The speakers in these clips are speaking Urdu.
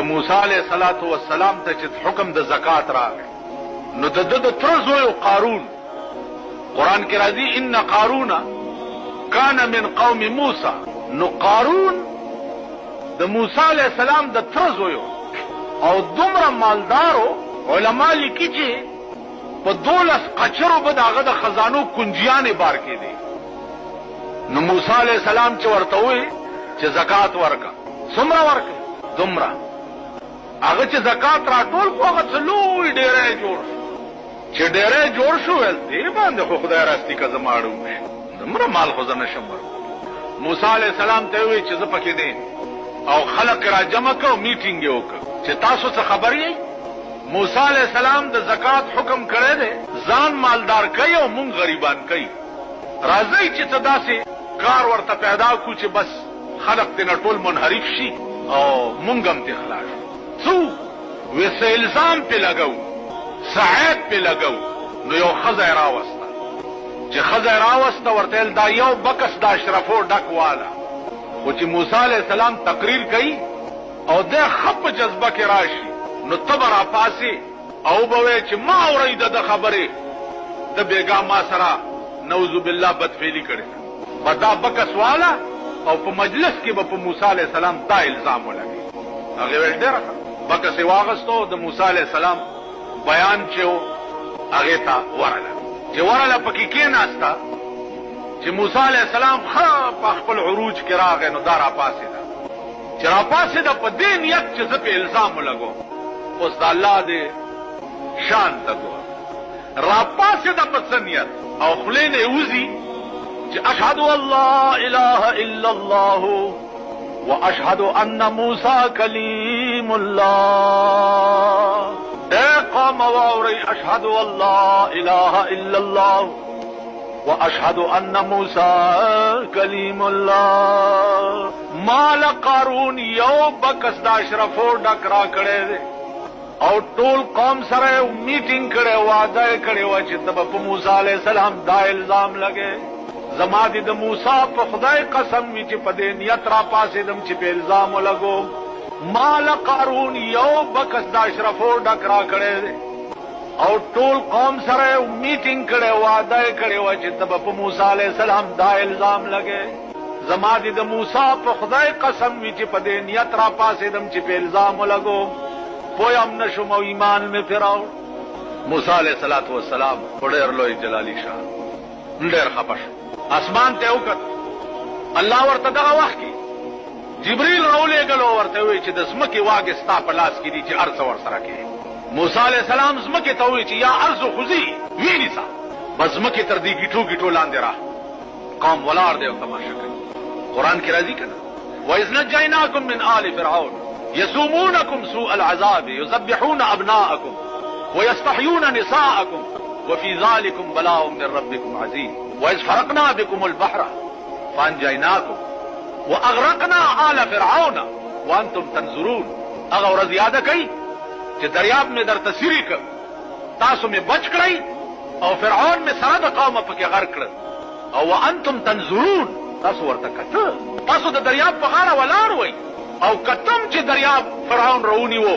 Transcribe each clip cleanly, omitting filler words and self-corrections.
موسی علیہ الصلوۃ والسلام ته چې حکم د زکات راغی نو د تر زوی قارون قران کې راځي ان قارون کان من قوم موسی نو قارون د موسی علیہ السلام د تر زوی او دومره مالدارو علما لیکي چې په 12 قچرو به داغه د خزانو کنجیانې بار کې دي نو موسی علیہ السلام چې ورته وي چې زکات ورکا څومره ورکا دومره هغه چې زکات راټول کو هغه څلوي ډېرې جوړ چې ډېرې جوړ شو ول دې باندې خو خدای راستي کا زماړو دمره مال خو زنه شمر موسی علیہ السلام ته وی چې زه پکې دي او خلق را جمع کړو میټینګ یې وکړ چې تاسو څه خبر یې موسی علیہ السلام د زکات حکم کړی دی ځان مالدار کوي او مونږ غریبان کوي راځي چې صدا سي کار ورته پیدا کو چې بس خلق دې ټول منحرف شي او مونږ هم ته خلاص څو وسه الزام په لګاو ساعت په لګاو نو یو خزای راوسته چې خزای راوسته ورته دا یو بکس د اشرفو ډکواله او چې موسی علیہ السلام تقریر کوي او د خپ جذبه کې راشي نو تبرا پاسي او به چې ما اورید د خبره د بیګا ما سره نعوذ بالله بدفعلی کړي بدا بکس والا او په مجلس کې به په موسی علیہ السلام دا الزام ولګي هغه ول ډیر بکس واغستو د موسی علیہ السلام بیان چې هغه تا ورله چې ورله پکې کې ناستا چې موسی علیہ السلام خپل عروج کې راغی نو دارا پاسه ده چې را پاسه ده په دې نیت چې زه په الزام لګو اوس د الله دې شان ته ګور را پاسه ده په نیت او خلینه یوزي چې اشهد الله اله الا الله واشهد ان موسی کلیم الله قام واوري اشهد الله اله الا الله واشهد ان موسی کلیم الله مال قارون یو بکس د اشرفو ډکرا کړي او ټول قوم سره میټینګ کړي وعده کړي و چې د موسی علیہ السلام دا الزام لګي زما د موسی په خدای قسم وی چې په دې نیت را پاسې دم چې په الزام لګو مال قارون یو بکس د اشرفو ډکرا کړي او ټول قوم سره میټینګ کړي وعده کړي و چې په موسی علیہ السلام دا الزام لګي زما د موسی په خدای قسم وی چې په دې نیت را پاسې دم چې په الزام لګو پویم نشم او ایمان می فراو موسی علیہ الصلوۃ والسلام ډېر لوی جلالی شان ډېر خپش اسمان ته وکړ الله ورته دا وخت کې جبريل راولې غلو ورته وی چې د سمکه واګه ستا په لاس کې دي چې ارث ور سره کې موسی علیہ السلام سمکه ته وی چې یا ارض خذي ویلی سا بس مکه تر دې گیټو گیټو لاندې را قوم ولار دی او تماشا کوي قران کې راځي کنه وَإِذْ نَجَّيْنَاكُمْ مِنْ آلِ فِرْعَوْنَ يَسُومُونَكُمْ سُوءَ الْعَذَابِ يُذَبِّحُونَ أَبْنَاءَكُمْ وَيَسْتَحْيُونَ نِسَاءَكُمْ وَفِي ذَلِكُمْ بَلَاءٌ مِّن رَّبِّكُمْ عَظِيمٌ وَإِذْ فَرَقْنَا بِكُمُ الْبَحْرَ فَأَنجَيْنَاكُمْ وَأَغْرَقْنَا آلَ فِرْعَوْنَ وَأَنْتُمْ تَنظُرُونَ هغه ورځ یاد کړئ چې دریاب می در تسری کړ تاسو می بچ کړئ او فرعون می سره د قوم پکې غرق کړ او وانتم تنظرون تاسو ورته کته تاسو د دریاب په غاړه ولار وای او کتم چې دریاب فرعون رونی وو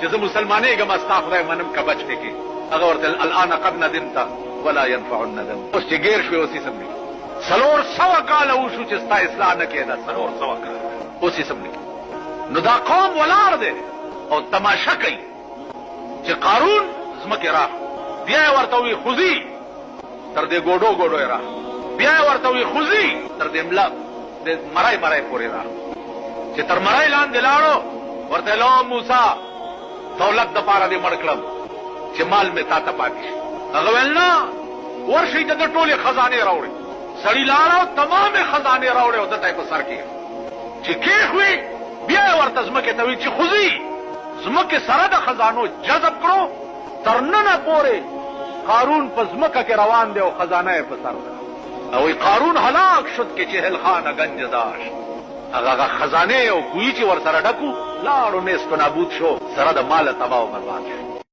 چې زه مسلمانې ګم استا خدای منم کا بچ کې هغه ورته الان قد ندمت ولا ينفع الندم اوس چې غیر شو اوسې سمې سلور سو کال او شو چې ستا اصلاح نه کېده سلور سو کال اوسې سمې نو دا قوم ولار دی او تماشا کوي چې قارون زمکه را بیا ورته وی خوزي تر دې ګوډو ګوډو را بیا ورته وی خوزي تر دې ملا د مرای پورې را چې تر مرای لاندې لاړو ورته لو موسی دولت د پاره دې مړکړم چې مال می تا ته پاتې هغه ولنا ورشي د ټوله خزانه راوړي سړی لاړو تمامه خزانه راوړي او د تای په سر کې چې کې خوې بیا ورته زمکه ته وی چې خوزي زمکه سره د خزانو جذب کړو ترننه پورې قارون په زمکه کې روان دی او خزانه په سر ده او قارون هلاک شد کې چې هل خانه گنج داشت هغه خزانه او کوی چې ور سره ډکو لاړو نس کو نابود شو سره د مال تباہ او برباد شو